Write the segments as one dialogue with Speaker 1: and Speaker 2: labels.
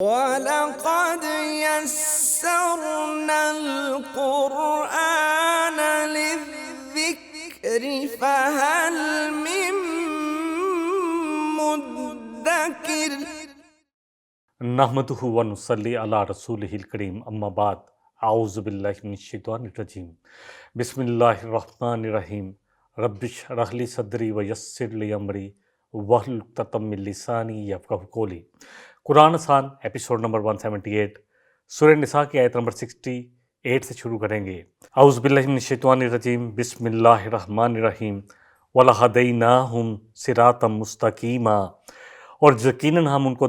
Speaker 1: وَلَقَدْ يَسَّرْنَا الْقُرْآنَ لِلذِّكْرِ فَهَلْ مِن مُّدَّكِرٍ۔
Speaker 2: نحمدہ ونصلی علی رسولہ الکریم، اما بعد، اعوذ باللہ من الشیطان الرجیم، بسم اللہ الرحمن الرحیم، رب اشرح لی صدری ویسر لی امری واحلل عقدۃ من لسانی یفقہوا قولی۔ قرآن آسان ایپیسوڈ نمبر 178، سورہ نساء کی آیت نمبر 68 سے شروع کریں گے۔ اعوذ باللہ من الشیطان الرجیم، بسم اللہ الرحمن الرحیم، وَلَهَدَيْنَاهُمْ صِرَاطًا مُسْتَقِيمًا، اور یقیناً ہم ان کو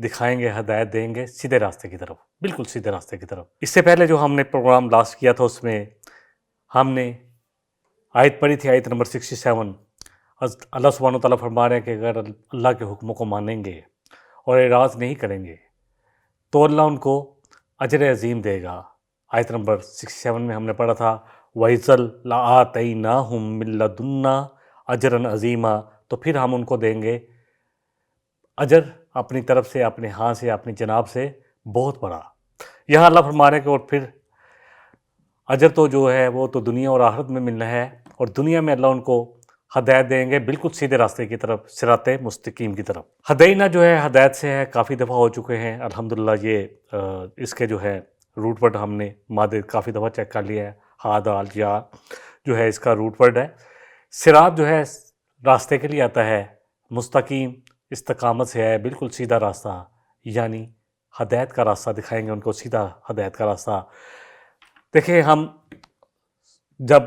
Speaker 2: دکھائیں گے، ہدایت دیں گے سیدھے راستے کی طرف، بالکل سیدھے راستے کی طرف۔ اس سے پہلے جو ہم نے پروگرام لاسٹ کیا تھا، اس میں ہم نے آیت پڑھی تھی، آیت نمبر 67۔ اللہ سبحانہ وتعالیٰ فرما رہے ہیں کہ اگر اللہ کے حکموں کو مانیں گے اور اعراض نہیں کریں گے تو اللہ ان کو اجر عظیم دے گا۔ آیت نمبر 67 میں ہم نے پڑھا تھا وَإِذًا لَآتَيْنَاهُم مِّن لَّدُنَّا أَجْرًا عَظِيمًا، تو پھر ہم ان کو دیں گے اجر اپنی طرف سے، اپنے ہاں سے، اپنی جناب سے بہت بڑا۔ یہاں اللہ فرما رہے ہیں کہ اور پھر اجر تو جو ہے وہ تو دنیا اور آخرت میں ملنا ہے، اور دنیا میں اللہ ان کو ہدایت دیں گے بالکل سیدھے راستے کی طرف، صراط مستقیم کی طرف۔ ہدینہ جو ہے ہدایت سے ہے، کافی دفعہ ہو چکے ہیں الحمدللہ۔ یہ اس کے جو ہے روٹ ورڈ ہم نے مادے کافی دفعہ چیک کر لیا ہے، ہا دال یا جو ہے اس کا روٹ ورڈ ہے۔ صراط جو ہے راستے کے لیے آتا ہے، مستقیم استقامت سے ہے، بالکل سیدھا راستہ، یعنی ہدایت کا راستہ دکھائیں گے ان کو، سیدھا ہدایت کا راستہ۔ دیکھیں، ہم جب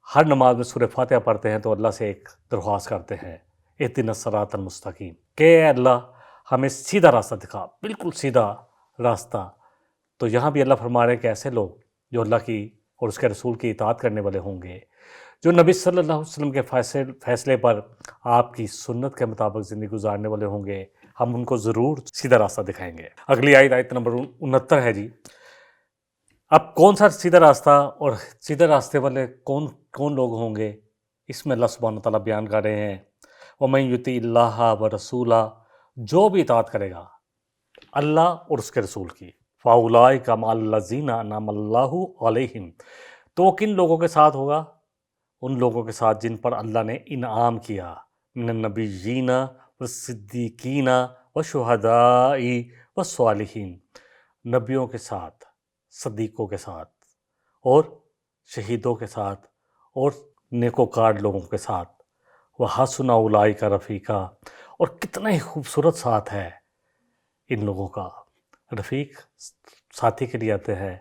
Speaker 2: ہر نماز میں سورہ فاتحہ پڑھتے ہیں تو اللہ سے ایک درخواست کرتے ہیں، اہدنا الصراط المستقیم، کہ اے اللہ ہمیں سیدھا راستہ دکھا، بالکل سیدھا راستہ۔ تو یہاں بھی اللہ فرما رہے ہیں کہ ایسے لوگ جو اللہ کی اور اس کے رسول کی اطاعت کرنے والے ہوں گے، جو نبی صلی اللہ علیہ وسلم کے فیصلے پر آپ کی سنت کے مطابق زندگی گزارنے والے ہوں گے، ہم ان کو ضرور سیدھا راستہ دکھائیں گے۔ اگلی آیت نمبر 69 ہے جی۔ اب کون سا سیدھا راستہ اور سیدھے راستے والے کون لوگ ہوں گے، اس میں اللہ سبحانہ وتعالیٰ بیان کر رہے ہیں وَمَن يُطِعِ اللَّهَ وَرَسُولَهُ، جو بھی اطاعت کرے گا اللہ اور اس کے رسول کی، فَأُولَٰئِکَ مَعَ الَّذِينَ أَنْعَمَ اللَّهُ عَلَيْهِمْ، تو وہ کن لوگوں کے ساتھ ہوگا؟ ان لوگوں کے ساتھ جن پر اللہ نے انعام کیا، من النبیین والصدیقین والشہداء والصالحین، نبیوں کے ساتھ، صدیقوں کے ساتھ، اور شہیدوں کے ساتھ، اور نیکوکار لوگوں کے ساتھ، وَحَسُنَ أُولَٰئِکَ رفیقا، اور کتنا ہی خوبصورت ساتھ ہے ان لوگوں کا۔ رفیق ساتھی کے لیے آتے ہیں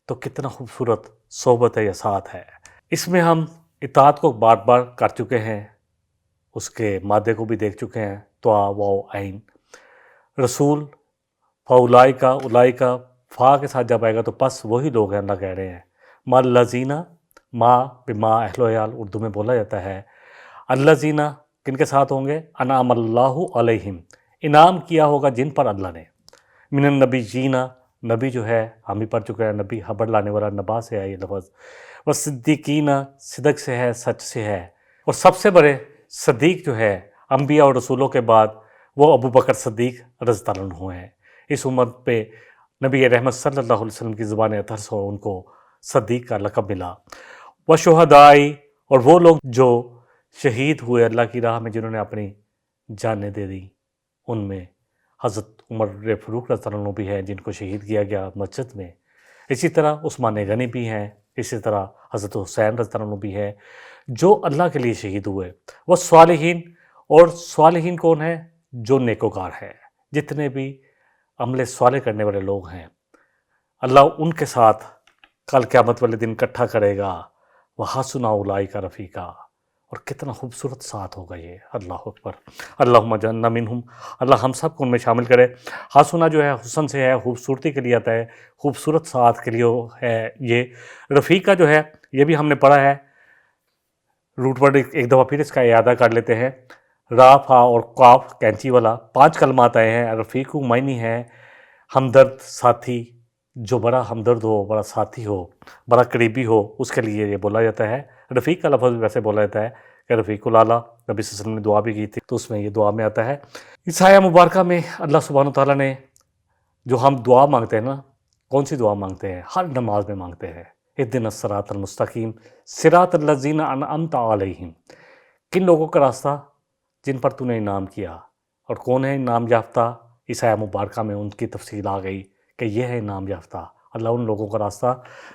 Speaker 2: تو کتنا خوبصورت صحبت ہے یا ساتھ ہے۔ اس میں ہم اطاعت کو بار بار کر چکے ہیں، اس کے مادے کو بھی دیکھ چکے ہیں، طاع و عین۔ رسول فاولائکا، اولائکا فا کے ساتھ جب آئے گا تو پس وہی لوگ ہیں، اللہ کہہ رہے ہیں ما الذین، ما بما اہل و عیال اردو میں بولا جاتا ہے۔ الذین کن کے ساتھ ہوں گے؟ انعم اللہ علیہم، انعام کیا ہوگا جن پر اللہ نے، من النبیین، نبی جو ہے ہم بھی پڑھ چکے ہیں، نبی خبر لانے والا، نبا سے ہے یہ لفظ، والصدیقین، صدق سے ہے، سچ سے ہے، اور سب سے بڑے صدیق جو ہے انبیاء اور رسولوں کے بعد وہ ابو بکر صدیق رضی اللہ عنہ ہیں۔ اس امت پہ نبی رحمت صلی اللہ علیہ وسلم کی زبان اطہر سے ان کو صدیق کا لقب ملا۔ وشہداء، اور وہ لوگ جو شہید ہوئے اللہ کی راہ میں، جنہوں نے اپنی جانیں دے دی، ان میں حضرت عمر فاروق رضی اللہ عنہ بھی ہیں جن کو شہید کیا گیا مسجد میں، اسی طرح عثمان غنی بھی ہیں، اسی طرح حضرت حسین رضی اللہ عنہ بھی ہے جو اللہ کے لیے شہید ہوئے۔ وہ صالحین، اور صالحین کون ہیں؟ جو نیکوکار ہے، جتنے بھی عمل صالح کرنے والے لوگ ہیں، اللہ ان کے ساتھ کل قیامت والے دن اکٹھا کرے گا۔ وَحَسُنَ أُولَٰئِکَ رفیقا، اور کتنا خوبصورت ساتھ ہوگا یہ، اللہ اکبر۔ اللہم اجعلنا منہم، اللہ ہم سب کو ان میں شامل کرے۔ حسنہ جو ہے حسن سے ہے، خوبصورتی کے لیے آتا ہے، خوبصورت ساتھ کے لیے ہے یہ۔ رفیقہ جو ہے یہ بھی ہم نے پڑھا ہے، روٹ ورڈ ایک دفعہ پھر اس کا اعادہ کر لیتے ہیں۔ را، فا اور قاف کینچی والا 5 کلمات آئے ہیں۔ رفیق معنی ہے ہمدرد، ساتھی، جو بڑا ہمدرد ہو، بڑا ساتھی ہو، بڑا قریبی ہو، اس کے لیے یہ بولا جاتا ہے۔ رفیق کا لفظ بھی ویسے بولا جاتا ہے کہ رفیق الاعلیٰ، نبی صلی اللہ علیہ وسلم نے دعا بھی کی تھی تو اس میں یہ دعا میں آتا ہے۔ اس آیہ مبارکہ میں اللہ سبحانہ وتعالیٰ نے جو ہم دعا مانگتے ہیں نا، کون سی دعا مانگتے ہیں؟ ہر نماز میں مانگتے ہیں، اہدنا الصراط المستقیم صراط الذین انعمت علیہم، کن لوگوں کا راستہ؟ جن پر تو نے انعام کیا۔ اور کون ہے انعام یافتہ؟ اس آیہ مبارکہ میں ان کی تفصیل آ گئی کہ یہ ہے انعام یافتہ۔ اللہ ان لوگوں کا راستہ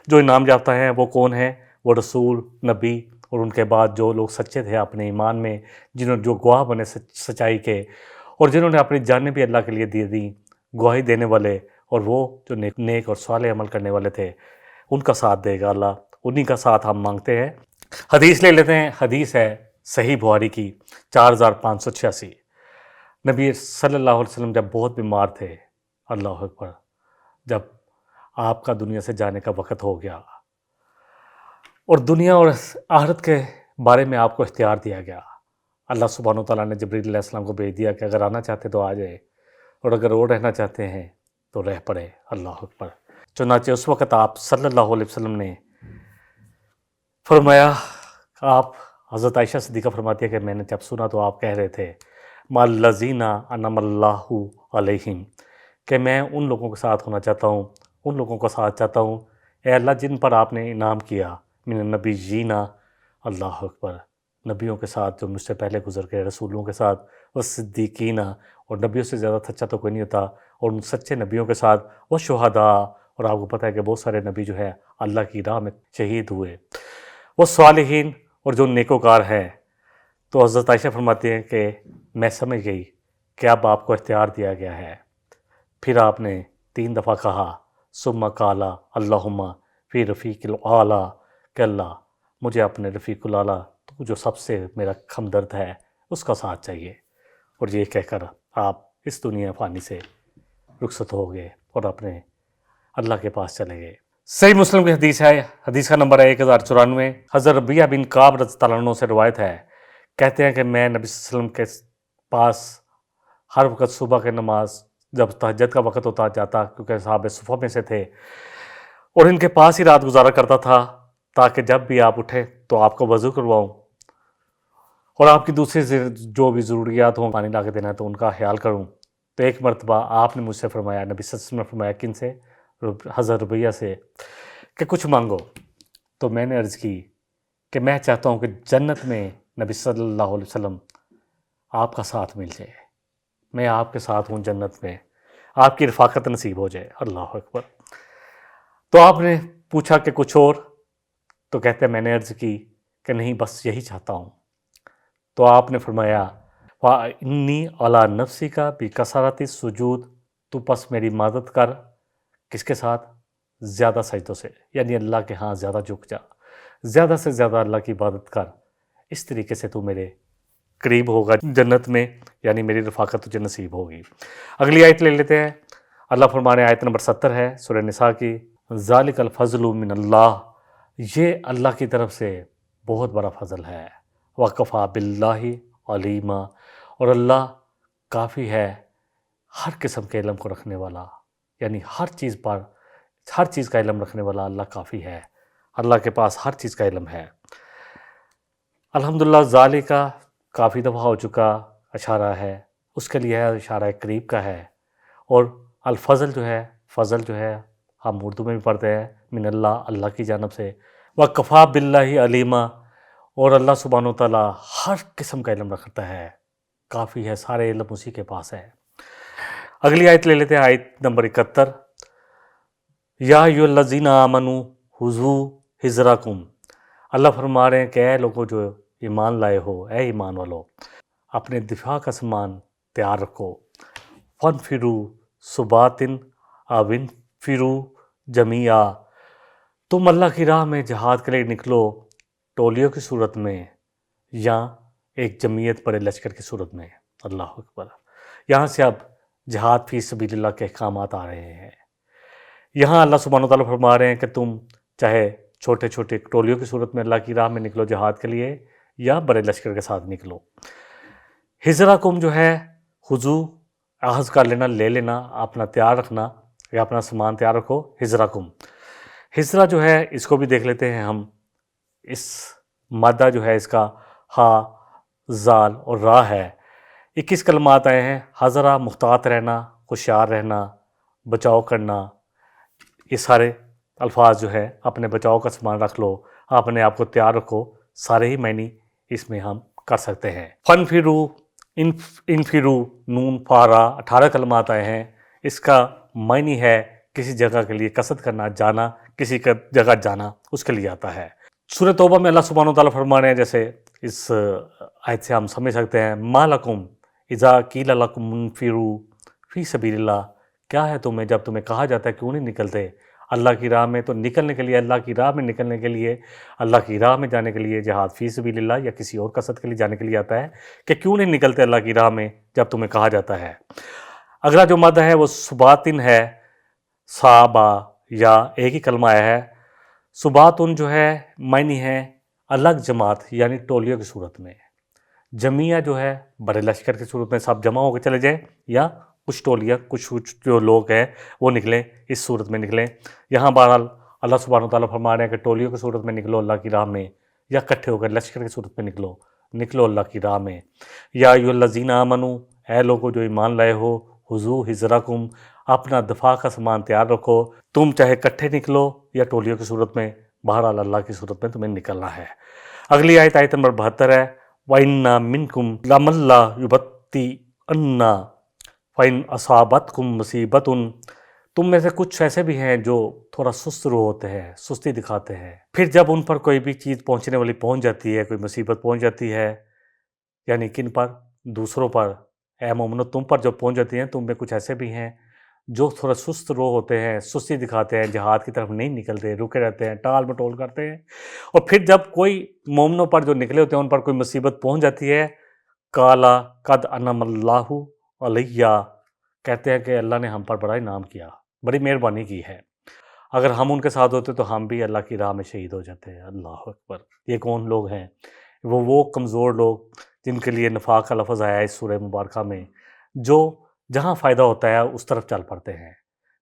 Speaker 2: جو انعام یافتہ ہیں وہ کون ہیں؟ وہ رسول، نبی، اور ان کے بعد جو لوگ سچے تھے اپنے ایمان میں، جنہوں جو گواہ بنے سچائی کے، اور جنہوں نے اپنی جانیں بھی اللہ کے لیے دے دیں، گواہی دینے والے، اور وہ جو نیک اور صالح عمل کرنے والے تھے، ان کا ساتھ دے گا اللہ، انہی کا ساتھ ہم مانگتے ہیں۔ حدیث لے لیتے ہیں، حدیث ہے صحیح بخاری کی 4586۔ نبی صلی اللہ علیہ وسلم جب بہت بیمار تھے، اللہ اکبر، جب آپ کا دنیا سے جانے کا وقت ہو گیا اور دنیا اور آخرت کے بارے میں آپ کو اختیار دیا گیا، اللہ سبحانہ وتعالیٰ نے جبریل علیہ السلام کو بھیج دیا کہ اگر آنا چاہتے تو آ جائے، اور اگر اور رہنا چاہتے ہیں تو رہ پڑے، اللہ اکبر۔ چنانچہ اس وقت آپ صلی اللہ علیہ وسلم نے فرمایا، آپ حضرت عائشہ صدیقہ فرماتی ہے کہ میں نے جب سنا تو آپ کہہ رہے تھے مع الذین انعم اللہ علیہم، کہ میں ان لوگوں کے ساتھ ہونا چاہتا ہوں، ان لوگوں کا ساتھ چاہتا ہوں اے اللہ جن پر آپ نے انعام کیا، من النبیین، اللہ اکبر، نبیوں کے ساتھ جو مجھ سے پہلے گزر گئے، رسولوں کے ساتھ، والصدیقین، اور نبیوں سے زیادہ سچا تو کوئی نہیں ہوتا، اور ان سچے نبیوں کے ساتھ، والشہداء، اور آپ کو پتہ ہے کہ بہت سارے نبی جو ہے اللہ کی راہ میں شہید ہوئے، والصالحین، اور جو نیکوکار ہیں۔ تو حضرت عائشہ فرماتی ہیں کہ میں سمجھ گئی کہ اب آپ کو اختیار دیا گیا ہے۔ پھر آپ نے 3 دفعہ کہا ثم قال اللہم فی رفیق الاعلیٰ، کہ اللہ مجھے اپنے رفیق الاعلیٰ، تو جو سب سے میرا ہمدرد ہے، اس کا ساتھ چاہیے۔ اور یہ کہہ کر آپ اس دنیا فانی سے رخصت ہو گئے اور اپنے اللہ کے پاس چلے گئے۔ صحیح مسلم کی حدیث ہے، حدیث کا نمبر ہے 1094۔ حضرت ربیعہ بن کعب رضی اللہ عنہ سے روایت ہے، کہتے ہیں کہ میں نبی صلی اللہ علیہ وسلم کے پاس ہر وقت صبح کے نماز، جب تہجد کا وقت ہوتا جاتا، کیونکہ صحابہ صفہ میں سے تھے، اور ان کے پاس ہی رات گزارا کرتا تھا، تاکہ جب بھی آپ اٹھیں تو آپ کو وضو کرواؤں، اور آپ کی دوسری جو بھی ضروریات ہوں، پانی لا کے دینا ہے تو ان کا خیال کروں۔ تو ایک مرتبہ آپ نے مجھ سے فرمایا، نبی صلی اللہ علیہ وسلم نے فرمایا، کن سے؟ حضرت ربیعہ سے، کہ کچھ مانگو۔ تو میں نے عرض کی کہ میں چاہتا ہوں کہ جنت میں نبی صلی اللہ علیہ وسلم آپ کا ساتھ مل جائے، میں آپ کے ساتھ ہوں جنت میں، آپ کی رفاقت نصیب ہو جائے، اللہ اکبر۔ تو آپ نے پوچھا کہ کچھ اور؟ تو کہتے ہیں میں نے عرض کی کہ نہیں، بس یہی چاہتا ہوں۔ تو آپ نے فرمایا وَإِنِّي عَلَىٰ نَفْسِكَ بِكَثْرَةِ السُّجُودِ، تو پس میری مدد کر، کس کے ساتھ؟ زیادہ سجدوں سے، یعنی اللہ کے ہاں زیادہ جھک جا، زیادہ سے زیادہ اللہ کی عبادت کر، اس طریقے سے تو میرے قریب ہوگا جنت میں، یعنی میری رفاقت تجھے نصیب ہوگی۔ اگلی آیت لے لیتے ہیں، اللہ فرمانے، آیت نمبر 70 ہے سورہ نساء کی، ذَلِكَ الْفَضْلُ مِنَ اللَّهِ، یہ اللہ کی طرف سے بہت بڑا فضل ہے، وَكَفَىٰ بِاللَّهِ عَلِيمًا، اور اللہ کافی ہے ہر قسم کے علم کو رکھنے والا، یعنی ہر چیز کا علم رکھنے والا اللہ کافی ہے، اللہ کے پاس ہر چیز کا علم ہے۔ الحمدللہ، ذالکہ کافی دفعہ ہو چکا اشارہ ہے، اس کے لیے اشارہ قریب کا ہے، اور الفضل جو ہے، فضل جو ہے ہم اردو میں بھی پڑھتے ہیں، من اللہ، اللہ کی جانب سے، وَكَفَىٰ بِاللَّهِ عَلِيمًا، اور اللہ سبحانہ وتعالیٰ ہر قسم کا علم رکھتا ہے، کافی ہے، سارے علم اسی کے پاس ہے۔ اگلی آیت لے لیتے ہیں، آیت نمبر 71، یا ایھا الذین آمنوا خذوا حذرکم، اللہ فرما رہے ہیں کہ اے لوگوں جو ایمان لائے ہو، اے ایمان والو، اپنے دفاع کا سامان تیار رکھو، فانفروا ثبات او انفروا جمیعا، تم اللہ کی راہ میں جہاد کے لیے نکلو ٹولیوں کی صورت میں یا ایک جمعیت بڑے لشکر کی صورت میں، اللہ اکبر۔ یہاں سے اب جہاد فی سبیل اللہ کے احکامات آ رہے ہیں۔ یہاں اللہ سبحانہ وتعالیٰ فرما رہے ہیں کہ تم چاہے چھوٹے چھوٹے ٹولیوں کی صورت میں اللہ کی راہ میں نکلو جہاد کے لیے، یا بڑے لشکر کے ساتھ نکلو۔ حذرکم جو ہے، خضوع، اخذ کر لینا، لے لینا، اپنا تیار رکھنا، یا اپنا سامان تیار رکھو، حذرکم۔ حذرہ جو ہے، اس کو بھی دیکھ لیتے ہیں ہم، اس مادہ جو ہے اس کا ہا، زال اور را ہے، 21 کلمات آئے ہیں۔ حذرہ، محتاط رہنا، ہوشیار رہنا، بچاؤ کرنا، یہ سارے الفاظ جو ہے اپنے بچاؤ کا سامان رکھ لو، اپنے آپ کو تیار رکھو، سارے ہی معنی اس میں ہم کر سکتے ہیں۔ فن فرو، انفرو، نون فارا 18 کلمات آئے ہیں۔ اس کا معنی ہے کسی جگہ کے لیے قصد کرنا، جانا، کسی کا جگہ جانا، اس کے لیے آتا ہے۔ سورہ توبہ میں اللہ سبحانہ وتعالیٰ فرما رہے ہیں، جیسے اس آیت سے ہم سمجھ سکتے ہیں، ما لکم اذا قیل لکم انفروا فی سبیل اللہ، کیا ہے تمہیں جب تمہیں کہا جاتا ہے کیوں نہیں نکلتے اللہ کی راہ میں؟ تو نکلنے کے لیے، اللہ کی راہ میں نکلنے کے لیے، اللہ کی راہ میں جانے کے لیے، جہاد فی سبیل اللہ یا کسی اور قصد کے لیے جانے کے لیے آتا ہے کہ کیوں نہیں نکلتے اللہ کی راہ میں جب تمہیں کہا جاتا ہے۔ اگلا جو مد ہے وہ سباتن ہے، صابا یا ایک ہی کلمہ آیا ہے۔ سباتن جو ہے معنی ہے الگ جماعت، یعنی ٹولیوں کی صورت میں۔ جمعیہ جو ہے بڑے لشکر کی صورت میں سب جمع ہو کے چلے جائیں، یا کچھ ٹولیاں، کچھ جو لوگ ہیں وہ نکلیں، اس صورت میں نکلیں۔ یہاں بہرحال اللہ سبحانہ وتعالیٰ فرما رہے ہیں کہ ٹولیوں کی صورت میں نکلو اللہ کی راہ میں، یا اکٹھے ہو کر لشکر کی صورت میں نکلو اللہ کی راہ میں۔ یا ایھا الذین آمنوا، اے لوگو جو ایمان لائے ہو، خذوا حذرکم، اپنا دفاع کا سامان تیار رکھو، تم چاہے اکٹھے نکلو یا ٹولیوں کی صورت میں، بہرحال اللہ کی صورت میں تمہیں نکلنا ہے۔ اگلی آیت نمبر 72 ہے، وَإِنَّ مِنْكُمْ لَمَن لَّا يُبَطِّئَنَّ فَإِنْ أَصَابَتْكُمْ مُصِیبَةٌ، تم میں سے کچھ ایسے بھی ہیں جو تھوڑا سست روح ہوتے ہیں، سستی دکھاتے ہیں، پھر جب ان پر کوئی بھی چیز پہنچنے والی پہنچ جاتی ہے، کوئی مصیبت پہنچ جاتی ہے، یعنی کن پر؟ دوسروں پر۔ اے مومنو تم پر جو پہنچ جاتی ہیں، تم میں کچھ ایسے بھی ہیں جو تھوڑا سست روح ہوتے ہیں، سستی دکھاتے ہیں، جہاد کی طرف نہیں نکلتے، رکے رہتے ہیں، ٹال مٹول کرتے ہیں، اور پھر جب کوئی مومنوں پر جو نکلے ہوتے ہیں ان پر کوئی مصیبت پہنچ جاتی ہے، کالا قد انعم اللہ علیہ، کہتے ہیں کہ اللہ نے ہم پر بڑا انعام کیا، بڑی مہربانی کی ہے، اگر ہم ان کے ساتھ ہوتے تو ہم بھی اللہ کی راہ میں شہید ہو جاتے ہیں۔ اللہ اکبر۔ یہ کون لوگ ہیں؟ وہ کمزور لوگ جن کے لیے نفاق کا لفظ آیا ہے اس سورہ مبارکہ میں، جو جہاں فائدہ ہوتا ہے اس طرف چل پڑتے ہیں۔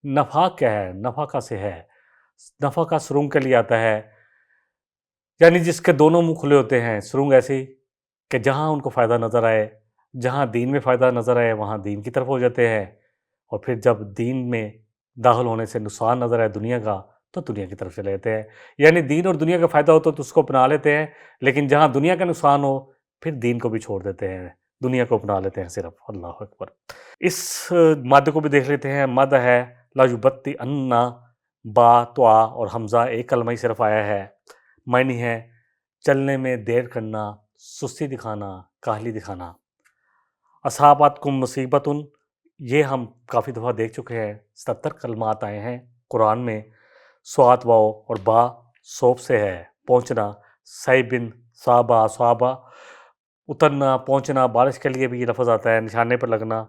Speaker 2: نفاق کیا ہے؟ نفاقہ سے ہے، نفاقہ سرنگ کے لیے آتا ہے، یعنی جس کے دونوں منہ کھلے ہوتے ہیں، سرنگ ایسی کہ جہاں ان کو فائدہ نظر آئے، جہاں دین میں فائدہ نظر آئے وہاں دین کی طرف ہو جاتے ہیں، اور پھر جب دین میں داخل ہونے سے نقصان نظر آئے دنیا کا تو دنیا کی طرف چلے جاتے ہیں، یعنی دین اور دنیا کا فائدہ ہو تو اس کو اپنا لیتے ہیں، لیکن جہاں دنیا کا نقصان ہو پھر دین کو بھی چھوڑ دیتے ہیں، دنیا کو اپنا لیتے ہیں صرف۔ اللہ اکبر۔ اس مادے کو بھی دیکھ لیتے ہیں، مد ہے لا یبطئن، با توا اور حمزہ ایک کلمہ ہی صرف آیا ہے، معنی ہے چلنے میں دیر کرنا، سستی دکھانا، کاہلی دکھانا۔ اصابتکم مصیبتن، یہ ہم کافی دفعہ دیکھ چکے ہیں، 77 کلمات آئے ہیں قرآن میں، سوات واؤ اور با صوب سے ہے، پہنچنا، سیبن، صابہ، صابہ، اترنا، پہنچنا، بارش کے لیے بھی یہ لفظ آتا ہے، نشانے پر لگنا،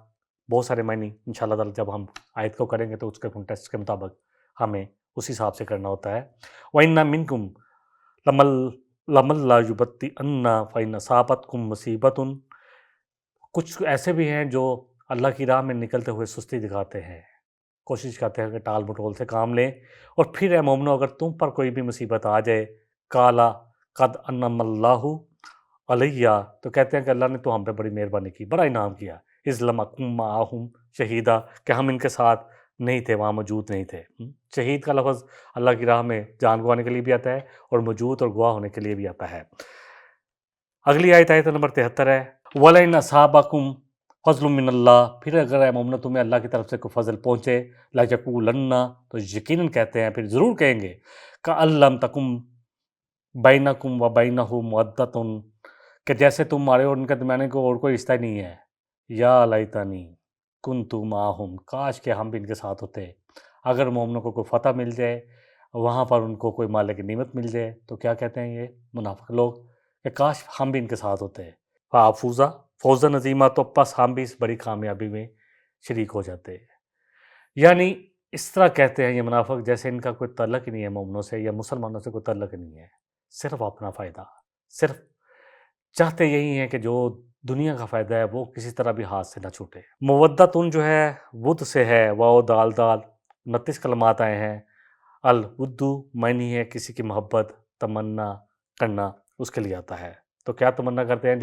Speaker 2: بہت سارے معنی انشاءاللہ تعالی جب ہم آیت کو کریں گے تو اس کے کنٹیکسٹ کے مطابق ہمیں اس حساب سے کرنا ہوتا ہے۔ وَإِنَّ مِنْكُمْ لَمَن لَّا يُبَطِّئَنَّ فَإِنْ أَصَابَتْكُمْ مُصِیبَةٌ، کچھ ایسے بھی ہیں جو اللہ کی راہ میں نکلتے ہوئے سستی دکھاتے ہیں، کوشش کرتے ہیں کہ ٹال مٹول سے کام لیں، اور پھر اے مومنو اگر تم پر کوئی بھی مصیبت آ جائے، کالا قد انعم اللہ علیہ، تو کہتے ہیں کہ اللہ نے تو ہم پہ بڑی مہربانی کی، بڑا انعام کیا، اذ لم اکن معہم شہیدا، کہ ہم ان کے ساتھ نہیں تھے، وہاں موجود نہیں تھے۔ شہید کا لفظ اللہ کی راہ میں جان گوانے کے لیے بھی آتا ہے اور موجود اور گواہ ہونے کے لیے بھی آتا ہے۔ اگلی آیت نمبر 73 ہے، وَلَئِنْ أَصَابَكُمْ فضل من اللہ، پھر اگر اے مومنو تمہیں اللہ کی طرف سے کوئی فضل پہنچے، لَيَقُولَنَّ، تو یقیناً کہتے ہیں، پھر ضرور کہیں گے، كَأَن لَّمْ تَكُن بَيْنَكُمْ وَبَيْنَهُ مَوَدَّةٌ، کہ جیسے تمہارے اور ان کے درمیان کو اور کوئی رشتہ ہی نہیں ہے، یا لیتنی کنت معہم، کاش کہ ہم بھی ان کے ساتھ ہوتے۔ اگر مومنوں کو کوئی فتح مل جائے، وہاں پر ان کو کوئی مال کی نعمت مل جائے، تو کیا کہتے ہیں یہ منافق لوگ کہ کاش ہم بھی ان کے ساتھ ہوتے، فَافُوزَ فوزاً عظیمہ، تو پس ہم بھی اس بڑی کامیابی میں شریک ہو جاتے ہیں۔ یعنی اس طرح کہتے ہیں یہ منافق جیسے ان کا کوئی تعلق ہی نہیں ہے مومنوں سے یا مسلمانوں سے، کوئی تعلق ہی نہیں ہے، صرف اپنا فائدہ، صرف چاہتے یہی ہیں کہ جو دنیا کا فائدہ ہے وہ کسی طرح بھی ہاتھ سے نہ چھوٹے۔ مودتن جو ہے ود سے ہے، واؤ دال دال، 29 کلمات آئے ہیں۔ الودو معنی ہے کسی کی محبت، تمنا کرنا، اس کے لیے آتا ہے۔ تو کیا تمنا کرتے ہیں؟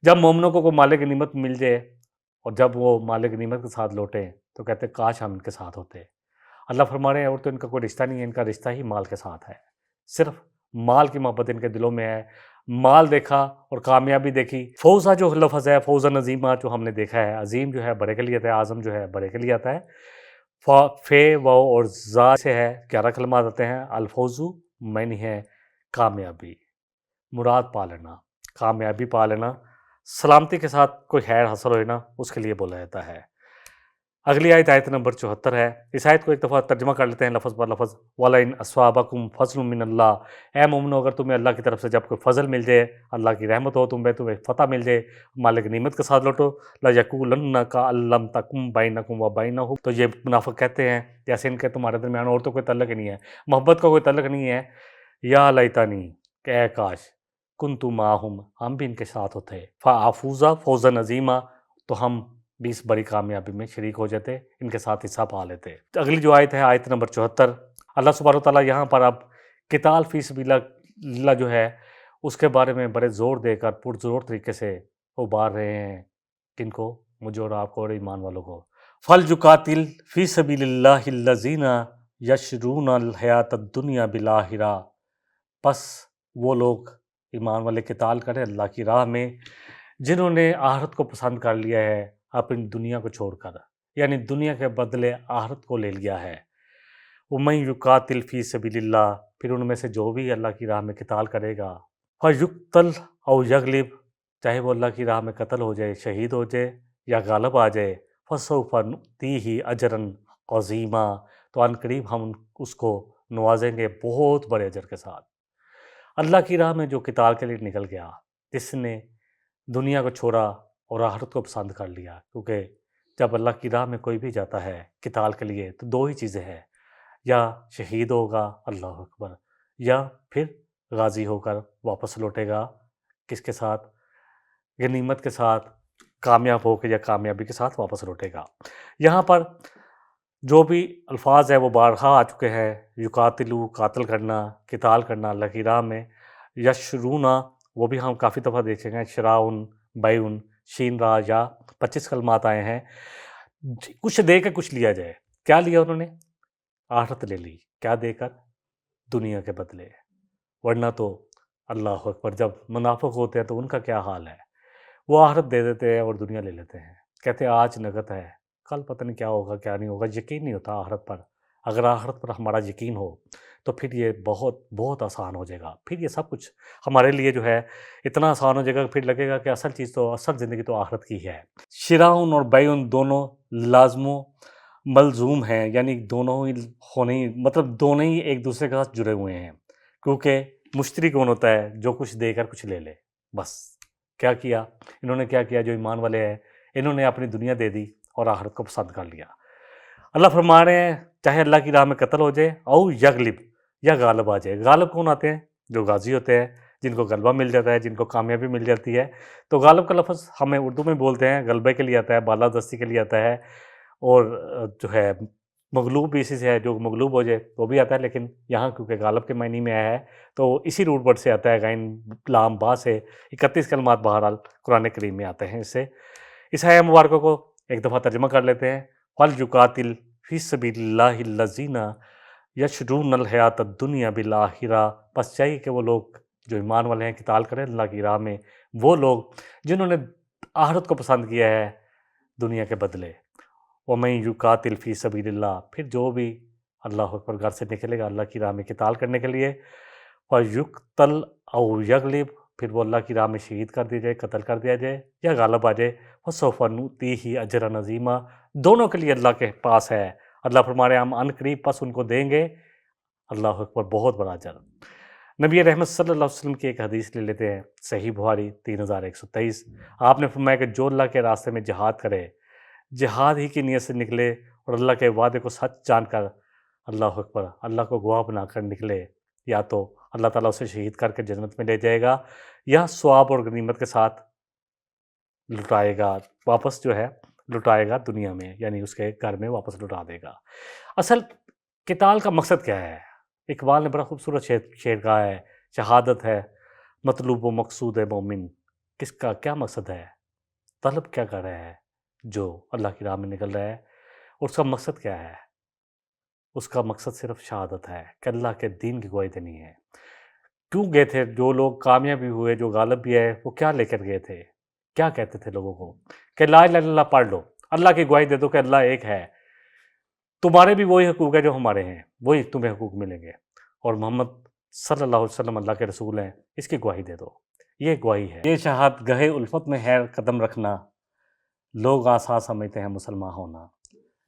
Speaker 2: جب مومنوں کو کوئی مالک نعمت مل جائے اور جب وہ مالک نعمت کے ساتھ لوٹیں تو کہتے کاش ہم ان کے ساتھ ہوتے۔ اللہ فرما رہے ہیں اور تو ان کا کوئی رشتہ نہیں ہے، ان کا رشتہ ہی مال کے ساتھ ہے، صرف مال کی محبت ان کے دلوں میں ہے۔ مال دیکھا اور کامیابی دیکھی۔ فوزہ جو لفظ ہے، فوزا نظیمہ جو ہم نے دیکھا ہے، عظیم جو ہے بڑے کے لیے آتا ہے، اعظم جو ہے بڑے کے لیے آتا ہے۔ فے واو اور زا سے ہے 11 کلمات آتے ہیں۔ الفوزو معنی ہے کامیابی، مراد پا لینا، کامیابی پا لینا، سلامتی کے ساتھ کوئی خیر حاصل ہونا، اس کے لیے بولا جاتا ہے۔ اگلی آیت آیت نمبر 74 ہے۔ اس آیت کو ایک دفعہ ترجمہ کر لیتے ہیں لفظ پر لفظ۔ وَلَئِنْ أَصَابَكُمْ فَضْلٌ مِّنَ اللَّهِ، اے مومنو اگر تمہیں اللہ کی طرف سے جب کوئی فضل مل جائے، اللہ کی رحمت ہو تمہیں فتح مل جائے، مالک نعمت کے ساتھ لوٹو، لَيَقُولَنَّ كَأَن لَّمْ تَكُن بَيْنَكُمْ وَبَيْنَهُ، تو یہ منافق کہتے ہیں جیسے ان کے تمہارے درمیان اور تو کوئی تعلق ہی نہیں ہے، محبت کا کوئی تعلق نہیں ہے، یا لیتنی کہ اے کاش کنت معہم ہم بھی ان کے ساتھ ہوتے، فافوز فوزا عظیما تو ہم بھی اس بڑی کامیابی میں شریک ہو جاتے، ان کے ساتھ حصہ پا لیتے۔ اگلی جو آیت ہے آیت نمبر 74، اللہ سبحانہ وتعالیٰ یہاں پر اب قتال فی سبیل اللہ جو ہے اس کے بارے میں بڑے زور دے کر پرزور طریقے سے ابھار رہے ہیں، کن کو؟ مجھے اور آپ کو اور ایمان والوں کو۔ فَلْيُقَاتِلْ فِي سَبِيلِ اللَّهِ الَّذِينَ يَشْرُونَ الْحَيَاةَ الدُّنْيَا بِالْآخِرَةِ، پس وہ لوگ ایمان والے قتال کریں اللہ کی راہ میں جنہوں نے آخرت کو پسند کر لیا ہے اپنی دنیا کو چھوڑ کر، یعنی دنیا کے بدلے آخرت کو لے لیا ہے۔ وَمَن يُقَاتِلْ فِي سَبِيلِ اللَّهِ، پھر ان میں سے جو بھی اللہ کی راہ میں قتال کرے گا، فَيُقْتَلْ أَوْ يَغْلِبْ، چاہے وہ اللہ کی راہ میں قتل ہو جائے، شہید ہو جائے یا غالب آ جائے، فَسَوْفَ نُؤْتِيهِ أَجْرًا عَظِيمًا، تو عن قریب ہم اس کو نوازیں گے بہت بڑے اجر کے ساتھ۔ اللہ کی راہ میں جو قتال کے لیے نکل گیا، جس نے دنیا کو چھوڑا اور آخرت کو پسند کر لیا، کیونکہ جب اللہ کی راہ میں کوئی بھی جاتا ہے قتال کے لیے تو دو ہی چیزیں ہیں، یا شہید ہوگا اللہ اکبر، یا پھر غازی ہو کر واپس لوٹے گا، کس کے ساتھ؟ غنیمت کے ساتھ، کامیاب ہو کے یا کامیابی کے ساتھ واپس لوٹے گا۔ یہاں پر جو بھی الفاظ ہیں وہ بارہا آ چکے ہیں، یقاتلو قاتل کرنا، قتال کرنا اللہ کی راہ میں، یشرونا وہ بھی ہم کافی دفعہ دیکھیں گے، شراؤن، بیعن، شین را یا 25 کلمات آئے ہیں۔ کچھ دے کے کچھ لیا جائے، کیا لیا انہوں نے؟ آخرت لے لی، کیا دے کر؟ دنیا کے بدلے، ورنہ تو اللہ اکبر جب منافق ہوتے ہیں تو ان کا کیا حال ہے، وہ آخرت دے دیتے ہیں اور دنیا لے لیتے ہیں، کہتے ہیں آج نگت ہے، کل پتہ نہیں کیا ہوگا کیا نہیں ہوگا، یقین نہیں ہوتا آخرت پر۔ اگر آخرت پر ہمارا یقین ہو تو پھر یہ بہت بہت آسان ہو جائے گا، پھر یہ سب کچھ ہمارے لیے جو ہے اتنا آسان ہو جائے گا، پھر لگے گا کہ اصل چیز تو اصل زندگی تو آخرت کی ہے۔ شراؤن اور بیعن دونوں لازم و ملزوم ہیں، یعنی دونوں ہی ہونے، مطلب دونوں ہی ایک دوسرے کے ساتھ جڑے ہوئے ہیں، کیونکہ مشتری کون ہوتا ہے؟ جو کچھ دے کر کچھ لے لے، بس۔ کیا کیا انہوں نے؟ کیا کیا جو ایمان والے ہیں انہوں نے اپنی دنیا دے دی اور آخرت کو پسند کر لیا۔ اللہ فرما رہے ہیں چاہے اللہ کی راہ میں قتل ہو جائے، او یغلب یا غالب آ جائے۔ غالب کون آتے ہیں؟ جو غازی ہوتے ہیں، جن کو غلبہ مل جاتا ہے، جن کو کامیابی مل جاتی ہے۔ تو غالب کا لفظ ہمیں اردو میں بولتے ہیں، غلبے کے لیے آتا ہے، بالادستی کے لیے آتا ہے، اور جو ہے مغلوب بھی اسی سے ہے، جو مغلوب ہو جائے وہ بھی آتا ہے، لیکن یہاں کیونکہ غالب کے معنی میں آیا ہے تو اسی روٹ ورڈ سے آتا ہے، غین لام با سے 31 کلمات بہرحال قرآن کریم میں آتے ہیں۔ اس آیہ مبارکہ کو ایک دفعہ ترجمہ کر لیتے ہیں۔ فَلْيُقَاتِلْ فِي سَبِيلِ اللَّهِ الَّذِينَ يَشْرُونَ الْحَيَاةَ الدُّنْيَا بِالْآخِرَةِ، بس چاہیے کہ وہ لوگ جو ایمان والے ہیں قتال کریں اللہ کی راہ میں، وہ لوگ جنہوں نے آخرت کو پسند کیا ہے دنیا کے بدلے۔ وَمَن يُقَاتِلْ فِي سَبِيلِ اللَّهِ، پھر جو بھی اللہ اکبر گھر سے نکلے گا اللہ کی راہ میں قتال کرنے کے لیے، فَيُقْتَلْ أَوْ يَغْلِبْ، پھر وہ اللہ کی راہ میں شہید کر دیا جائے، قتل کر دیا جائے یا غالب آ جائے، فَسَوْفَ نُؤْتِيهِ أَجْرًا عَظِيمًا، دونوں کے لیے اللہ کے پاس ہے۔ اللہ فرما رہے ہیں ہم عن قریب پس ان کو دیں گے، اللہ اکبر، بہت بڑا اجر۔ نبی رحمت صلی اللہ علیہ وسلم کی ایک حدیث لے لیتے ہیں، صحیح بخاری 3123، آپ نے فرمایا کہ جو اللہ کے راستے میں جہاد کرے، جہاد ہی کی نیت سے نکلے اور اللہ کے وعدے کو سچ جان کر، اللہ اکبر، اللہ کو گواہ بنا کر نکلے، یا تو اللہ تعالیٰ اسے شہید کر کے جنت میں لے جائے گا یا ثواب اور غنیمت کے ساتھ لٹائے گا، واپس جو ہے لٹائے گا دنیا میں، یعنی اس کے گھر میں واپس لٹا دے گا۔ اصل قتال کا مقصد کیا ہے؟ اقبال نے بڑا خوبصورت شعر کہا ہے، شہادت ہے مطلوب و مقصود مومن، کس کا کیا مقصد ہے؟ طلب کیا کر رہا ہے جو اللہ کی راہ میں نکل رہا ہے؟ اور اس کا مقصد کیا ہے؟ اس کا مقصد صرف شہادت ہے کہ اللہ کے دین کی گواہی دینی ہے۔ کیوں گئے تھے جو لوگ کامیاب بھی ہوئے، جو غالب بھی آئے، وہ کیا لے کر گئے تھے؟ کیا کہتے تھے لوگوں کو؟ کہ لا الہ الا اللہ پڑھ لو، اللہ کی گواہی دے دو کہ اللہ ایک ہے، تمہارے بھی وہی حقوق ہے جو ہمارے ہیں، وہی تمہیں حقوق ملیں گے، اور محمد صلی اللہ علیہ وسلم اللہ کے رسول ہیں، اس کی گواہی دے دو۔ یہ گواہی ہے۔ یہ شہادت گہے الفت میں ہے قدم رکھنا، لوگ آسان سمجھتے ہیں مسلمان ہونا۔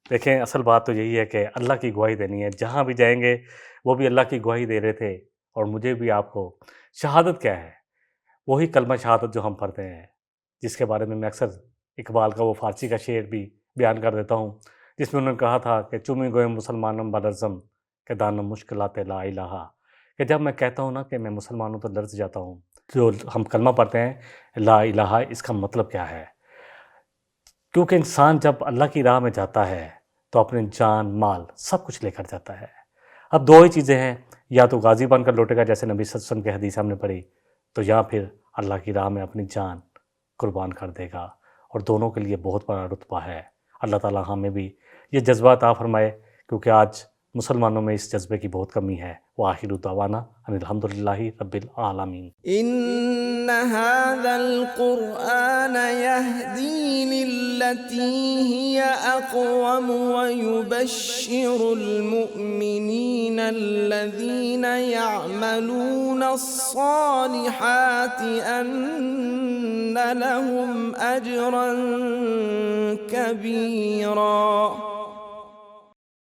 Speaker 2: دیکھیں اصل بات تو یہی ہے کہ اللہ کی گواہی دینی ہے، جہاں بھی جائیں گے وہ بھی اللہ کی گواہی دے رہے تھے، اور مجھے بھی آپ کو۔ شہادت کیا ہے؟ وہی کلمہ شہادت جو ہم پڑھتے ہیں، جس کے بارے میں اکثر اقبال کا وہ فارسی کا شعر بھی بیان کر دیتا ہوں، جس میں انہوں نے کہا تھا کہ چمی گوئے مسلمانم بلرزم کہ دانم مشکلات لا الہ، کہ جب میں کہتا ہوں نا کہ میں مسلمان ہوں تو لرز جاتا ہوں۔ جو ہم کلمہ پڑھتے ہیں لا الہ، اس کا مطلب کیا ہے؟ کیونکہ انسان جب اللہ کی راہ میں جاتا ہے تو اپنے جان مال سب کچھ لے کر جاتا ہے۔ اب دو ہی چیزیں ہیں، یا تو غازی بن کر لوٹے گا جیسے نبی صلی اللہ علیہ وسلم کی حدیث ہم نے پڑھی، تو یا پھر اللہ کی راہ میں اپنی جان قربان کر دے گا، اور دونوں کے لیے بہت بڑا رتبہ ہے۔ اللہ تعالیٰ ہمیں بھی یہ جذبہ عطا فرمائے، کیونکہ آج مسلمانوں میں اس جذبے کی بہت کمی ہے۔ وآخر دعوانا ان الحمدللہ رب العالمین۔
Speaker 1: إن هذا القرآن يهدي للتي هي أقوم ويبشر المؤمنين الذين يعملون الصالحات أن لهم أجرا كبيرا